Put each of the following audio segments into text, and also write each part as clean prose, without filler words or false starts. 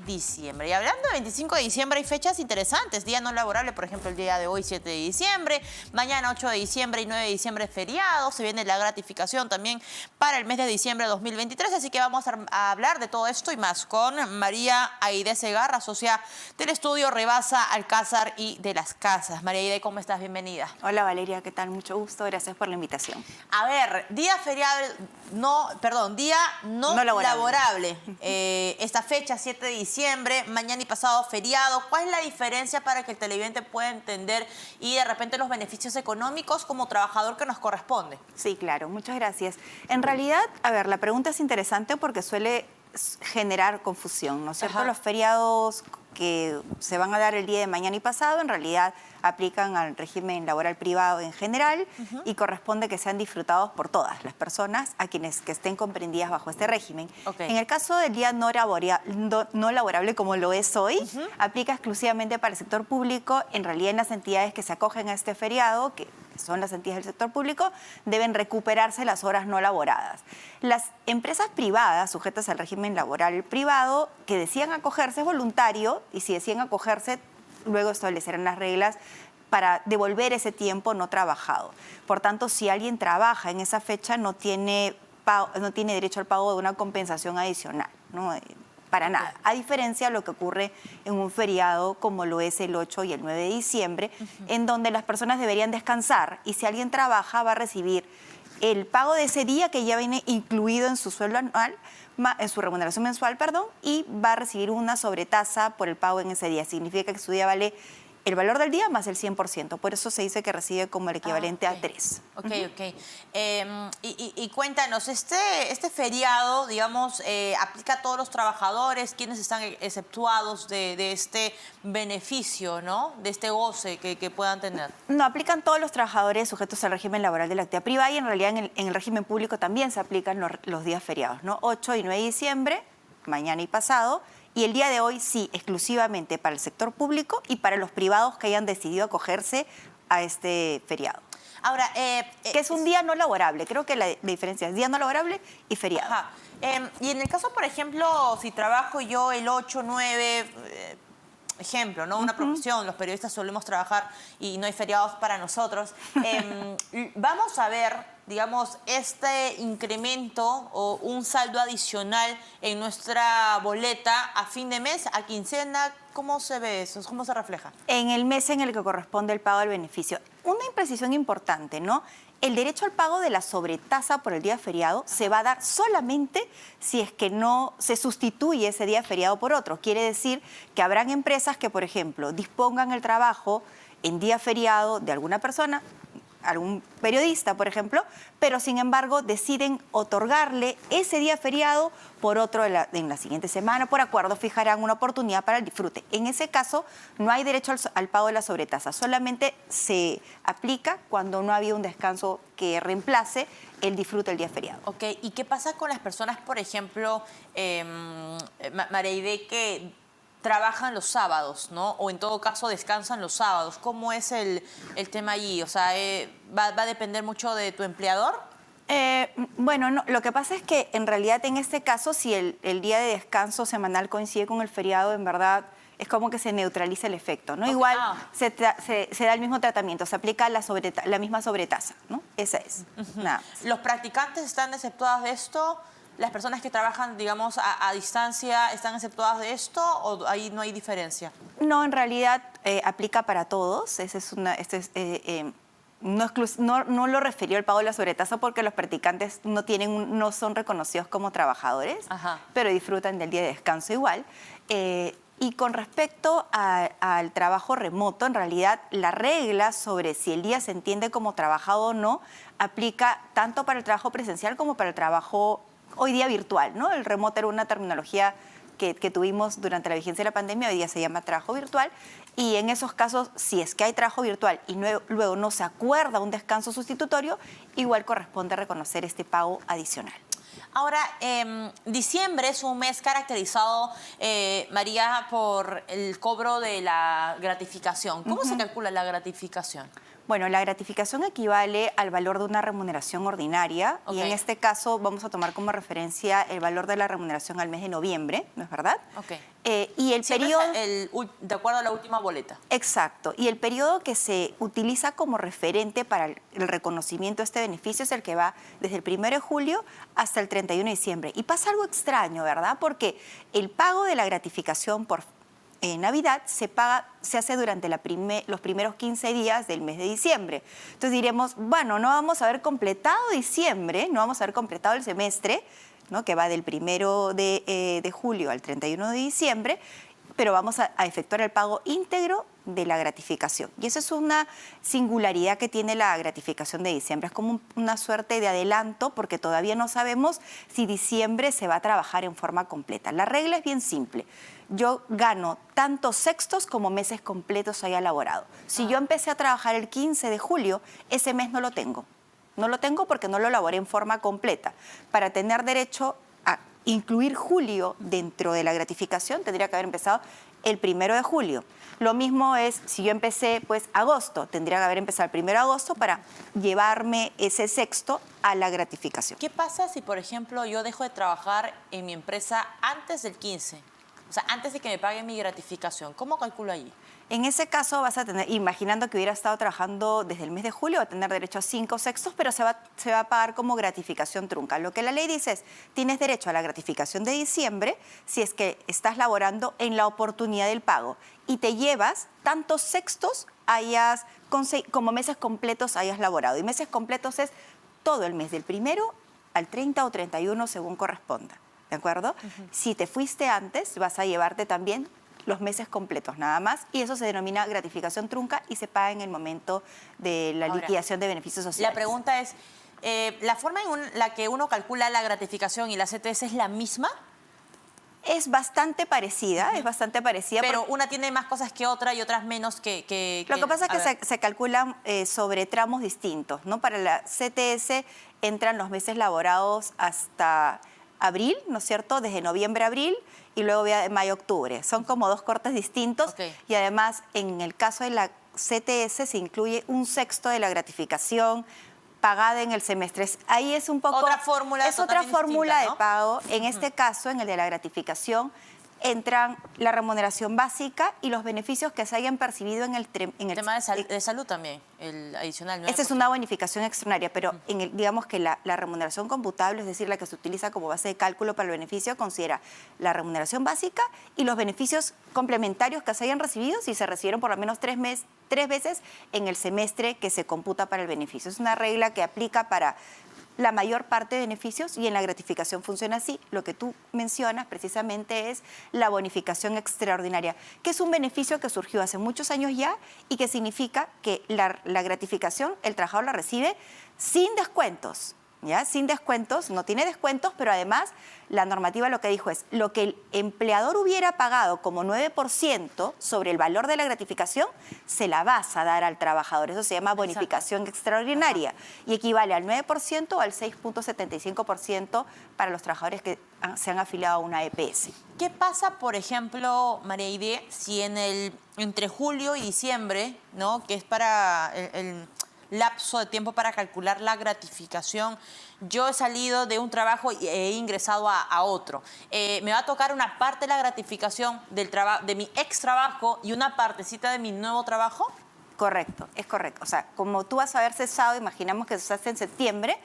diciembre. Y hablando de 25 de diciembre, hay fechas interesantes. Día no laborable, por ejemplo, el día de hoy, 7 de diciembre. Mañana, 8 de diciembre y 9 de diciembre, feriado. Se viene la gratificación también para el mes de diciembre de 2023. Así que vamos a hablar de todo esto y más con María Aide Segarra, socia del estudio Rebasa, Alcázar y de las Casas. María Aide, ¿cómo estás? Bienvenida. Hola Valeria, ¿qué tal? Mucho gusto, gracias por la invitación. A ver, día feriado, día no laborable. Esta fecha, 7 de diciembre, mañana y pasado feriado. ¿Cuál es la diferencia para que el televidente pueda entender y de repente los beneficios económicos como trabajador que nos corresponde? Sí, claro, muchas gracias. En realidad, a ver, la pregunta es interesante porque suele generar confusión, ¿no es cierto? Ajá. Los feriados que se van a dar el día de mañana y pasado en realidad aplican al régimen laboral privado en general y corresponde que sean disfrutados por todas las personas a quienes que estén comprendidas bajo este régimen. Okay. En el caso del día no laborable, como lo es hoy, aplica exclusivamente para el sector público. En realidad, en las entidades que se acogen a este feriado, que son las entidades del sector público, deben recuperarse las horas no laboradas. Las empresas privadas sujetas al régimen laboral privado que decidan acogerse es voluntario y si deciden acogerse, luego establecerán las reglas para devolver ese tiempo no trabajado. Por tanto, si alguien trabaja en esa fecha, no tiene derecho al pago de una compensación adicional, ¿no? Para nada. A diferencia de lo que ocurre en un feriado como lo es el 8 y el 9 de diciembre, en donde las personas deberían descansar y si alguien trabaja va a recibir el pago de ese día que ya viene incluido en su sueldo anual, en su remuneración mensual, perdón, y va a recibir una sobretasa por el pago en ese día. Significa que su día vale el valor del día más el 100%. Por eso se dice que recibe como el equivalente a 3. Ok. Y cuéntanos, este feriado, digamos, aplica a todos los trabajadores, quienes están exceptuados de este beneficio, ¿no? De este goce que puedan tener. No, aplican todos los trabajadores sujetos al régimen laboral de la actividad privada y en realidad en el régimen público también se aplican los días feriados, ¿no? 8 y 9 de diciembre, mañana y pasado. Y el día de hoy sí, exclusivamente para el sector público y para los privados que hayan decidido acogerse a este feriado. Ahora, que es un día no laborable. Creo que la diferencia es día no laborable y feriado. Ajá. Y en el caso, por ejemplo, si trabajo yo el 8, 9... ejemplo, ¿no? Una profesión, los periodistas solemos trabajar y no hay feriados para nosotros. Vamos a ver, digamos, este incremento o un saldo adicional en nuestra boleta a fin de mes, a quincena. ¿Cómo se ve eso? ¿Cómo se refleja? En el mes en el que corresponde el pago del beneficio. Una imprecisión importante, ¿no? El derecho al pago de la sobretasa por el día feriado se va a dar solamente si es que no se sustituye ese día feriado por otro. Quiere decir que habrán empresas que, por ejemplo, dispongan el trabajo en día feriado de alguna persona, algún periodista, por ejemplo, pero sin embargo deciden otorgarle ese día feriado por otro en la siguiente semana. Por acuerdo fijarán una oportunidad para el disfrute. En ese caso no hay derecho al pago de la sobretasa, solamente se aplica cuando no había un descanso que reemplace el disfrute del día feriado. Ok, ¿y qué pasa con las personas, por ejemplo, María Aide, que trabajan los sábados, ¿no? O en todo caso descansan los sábados? ¿Cómo es el tema allí? O sea, ¿va a depender mucho de tu empleador? Bueno, no, lo que pasa es que en realidad en este caso, si el día de descanso semanal coincide con el feriado, en verdad es como que se neutraliza el efecto, ¿no? Okay. Igual se da el mismo tratamiento, se aplica la misma sobretasa, ¿no? Esa es, nada más. ¿Los practicantes están exceptuados de esto? ¿Las personas que trabajan, digamos, a distancia están exceptuadas de esto o ahí no hay diferencia? No, en realidad aplica para todos. No lo refirió el pago de la sobretasa porque los practicantes no son reconocidos como trabajadores, pero disfrutan del día de descanso igual. Y con respecto al trabajo remoto, en realidad la regla sobre si el día se entiende como trabajado o no aplica tanto para el trabajo presencial como para el trabajo hoy día virtual, ¿no? El remoto era una terminología que tuvimos durante la vigencia de la pandemia, hoy día se llama trabajo virtual, y en esos casos, si es que hay trabajo virtual y luego no se acuerda un descanso sustitutorio, igual corresponde reconocer este pago adicional. Ahora, diciembre es un mes caracterizado, María, por el cobro de la gratificación. ¿Cómo se calcula la gratificación? Bueno, la gratificación equivale al valor de una remuneración ordinaria y en este caso vamos a tomar como referencia el valor de la remuneración al mes de noviembre, ¿no es verdad? Ok. Y el Siempre periodo... de acuerdo a la última boleta. Exacto. Y el periodo que se utiliza como referente para el reconocimiento de este beneficio es el que va desde el 1 de julio hasta el 31 de diciembre. Y pasa algo extraño, ¿verdad? Porque el pago de la gratificación por Navidad se hace durante los primeros 15 días del mes de diciembre. Entonces diremos, bueno, no vamos a haber completado diciembre, no vamos a haber completado el semestre, ¿no? Que va del 1 de julio al 31 de diciembre, pero vamos a efectuar el pago íntegro de la gratificación. Y eso es una singularidad que tiene la gratificación de diciembre. Es como una suerte de adelanto porque todavía no sabemos si diciembre se va a trabajar en forma completa. La regla es bien simple. Yo gano tanto sextos como meses completos haya elaborado. Si yo empecé a trabajar el 15 de julio, ese mes no lo tengo. No lo tengo porque no lo elaboré en forma completa. Para tener derecho a incluir julio dentro de la gratificación, tendría que haber empezado el 1 de julio. Lo mismo es, si yo empecé pues agosto, tendría que haber empezado el 1 de agosto para llevarme ese sexto a la gratificación. ¿Qué pasa si, por ejemplo, yo dejo de trabajar en mi empresa antes del 15? O sea, antes de que me paguen mi gratificación. ¿Cómo calculo allí? En ese caso vas a tener, imaginando que hubiera estado trabajando desde el mes de julio, va a tener derecho a 5 sextos, pero se va a pagar como gratificación trunca. Lo que la ley dice es, tienes derecho a la gratificación de diciembre si es que estás laborando en la oportunidad del pago y te llevas tantos sextos como meses completos hayas laborado. Y meses completos es todo el mes, del 1 al 30 o 31 según corresponda. ¿De acuerdo? Si te fuiste antes, vas a llevarte también los meses completos nada más y eso se denomina gratificación trunca y se paga en el momento de la liquidación de beneficios sociales. La pregunta es, ¿la forma en la que uno calcula la gratificación y la CTS es la misma? Es bastante parecida, es bastante parecida. Pero una tiene más cosas que otra y otras menos que Lo que pasa es que se calculan sobre tramos distintos, ¿no? Para la CTS entran los meses laborados hasta abril, ¿no es cierto? Desde noviembre a abril y luego de mayo a octubre. Son como dos cortes distintos y además en el caso de la CTS se incluye un sexto de la gratificación pagada en el semestre. Ahí es un poco... Otra fórmula. Es otra fórmula distinta, ¿no? de pago. En este caso, en el de la gratificación, entran la remuneración básica y los beneficios que se hayan percibido en el tema de salud también, el adicional. 9%. Esa es una bonificación extraordinaria, pero digamos que la remuneración computable, es decir, la que se utiliza como base de cálculo para el beneficio, considera la remuneración básica y los beneficios complementarios que se hayan recibido si se recibieron por lo menos 3 veces en el semestre que se computa para el beneficio. Es una regla que aplica para la mayor parte de beneficios y en la gratificación funciona así. Lo que tú mencionas precisamente es la bonificación extraordinaria, que es un beneficio que surgió hace muchos años ya y que significa que la gratificación el trabajador la recibe sin descuentos. ¿Ya? Sin descuentos, no tiene descuentos, pero además la normativa lo que dijo es lo que el empleador hubiera pagado como 9% sobre el valor de la gratificación, se la vas a dar al trabajador. Eso se llama bonificación extraordinaria y equivale al 9% o al 6.75% para los trabajadores que se han afiliado a una EPS. ¿Qué pasa, por ejemplo, María Aide, si entre julio y diciembre, ¿no? Que es para el lapso de tiempo para calcular la gratificación, yo he salido de un trabajo y he ingresado a otro? Me va a tocar una parte de la gratificación de mi ex trabajo y una partecita de mi nuevo trabajo. Correcto, es correcto. O sea, como tú vas a haber cesado, imaginamos que cesaste en septiembre,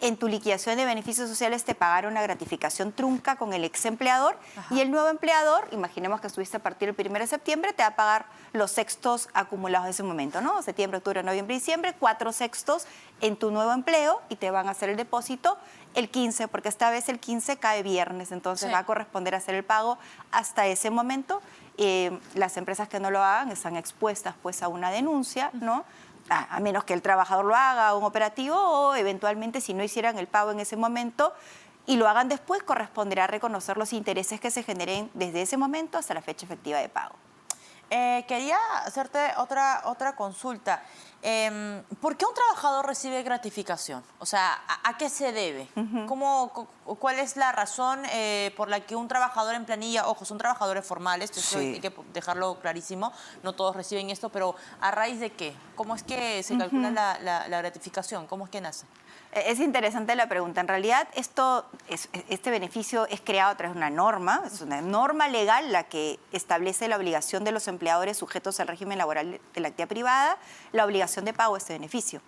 en tu liquidación de beneficios sociales te pagaron una gratificación trunca con el ex empleador y el nuevo empleador, imaginemos que estuviste a partir del 1 de septiembre, te va a pagar los sextos acumulados de ese momento, ¿no? Septiembre, octubre, noviembre y diciembre, 4 sextos en tu nuevo empleo y te van a hacer el depósito el 15, porque esta vez el 15 cae viernes, entonces va a corresponder a hacer el pago hasta ese momento. Las empresas que no lo hagan están expuestas pues a una denuncia, ¿no? A menos que el trabajador lo haga, un operativo, o eventualmente si no hicieran el pago en ese momento y lo hagan después, corresponderá reconocer los intereses que se generen desde ese momento hasta la fecha efectiva de pago. Quería hacerte otra consulta. ¿Por qué un trabajador recibe gratificación? O sea, ¿a qué se debe? ¿Cuál es la razón por la que un trabajador en planilla, ojo, son trabajadores formales, eso hay que dejarlo clarísimo, no todos reciben esto, pero ¿a raíz de qué? ¿Cómo es que se calcula la gratificación? ¿Cómo es que nace? Es interesante la pregunta. En realidad, este beneficio es creado a través de una norma. Es una norma legal la que establece la obligación de los empleadores sujetos al régimen laboral de la actividad privada, la obligación de pago de este beneficio.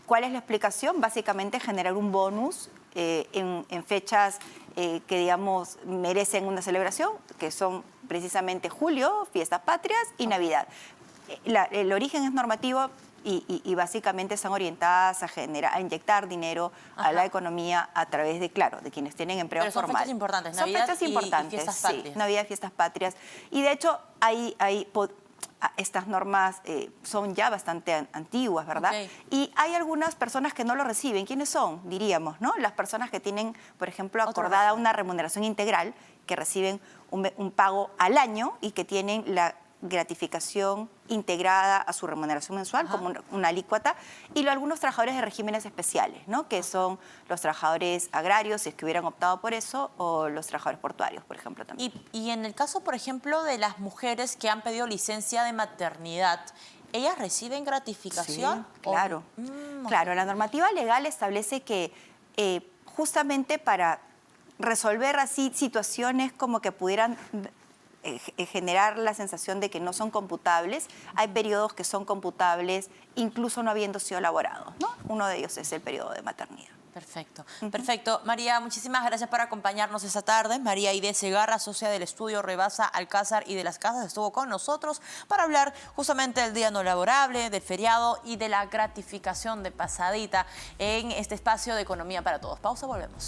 ¿Cuál es la explicación? Básicamente generar un bonus en fechas que, digamos, merecen una celebración, que son precisamente julio, fiestas patrias y Navidad. El origen es normativo. Y básicamente están orientadas a inyectar dinero a la economía a través de, claro, de quienes tienen empleo formal. Son fechas importantes, Navidad son fechas importantes, y fiestas patrias. Sí, Navidad, fiestas patrias. Y de hecho, estas normas son ya bastante antiguas, ¿verdad? Y hay algunas personas que no lo reciben. ¿Quiénes son? Diríamos, ¿no? Las personas que tienen, por ejemplo, acordada una remuneración integral, que reciben un pago al año y que tienen la gratificación integrada a su remuneración mensual como una alícuota, y algunos trabajadores de regímenes especiales, ¿no? Que son los trabajadores agrarios, si es que hubieran optado por eso, o los trabajadores portuarios, por ejemplo, también. Y en el caso, por ejemplo, de las mujeres que han pedido licencia de maternidad, ¿ellas reciben gratificación? Sí, claro. Claro, la normativa legal establece que justamente para resolver así situaciones como que pudieran generar la sensación de que no son computables, hay periodos que son computables incluso no habiendo sido elaborados, ¿no? Uno de ellos es el periodo de maternidad. Perfecto, perfecto. María, muchísimas gracias por acompañarnos esta tarde. María Aide Segarra, socia del estudio Rebasa Alcázar y de las Casas, estuvo con nosotros para hablar justamente del día no laborable, del feriado y de la gratificación de pasadita en este espacio de Economía para Todos. Pausa, volvemos.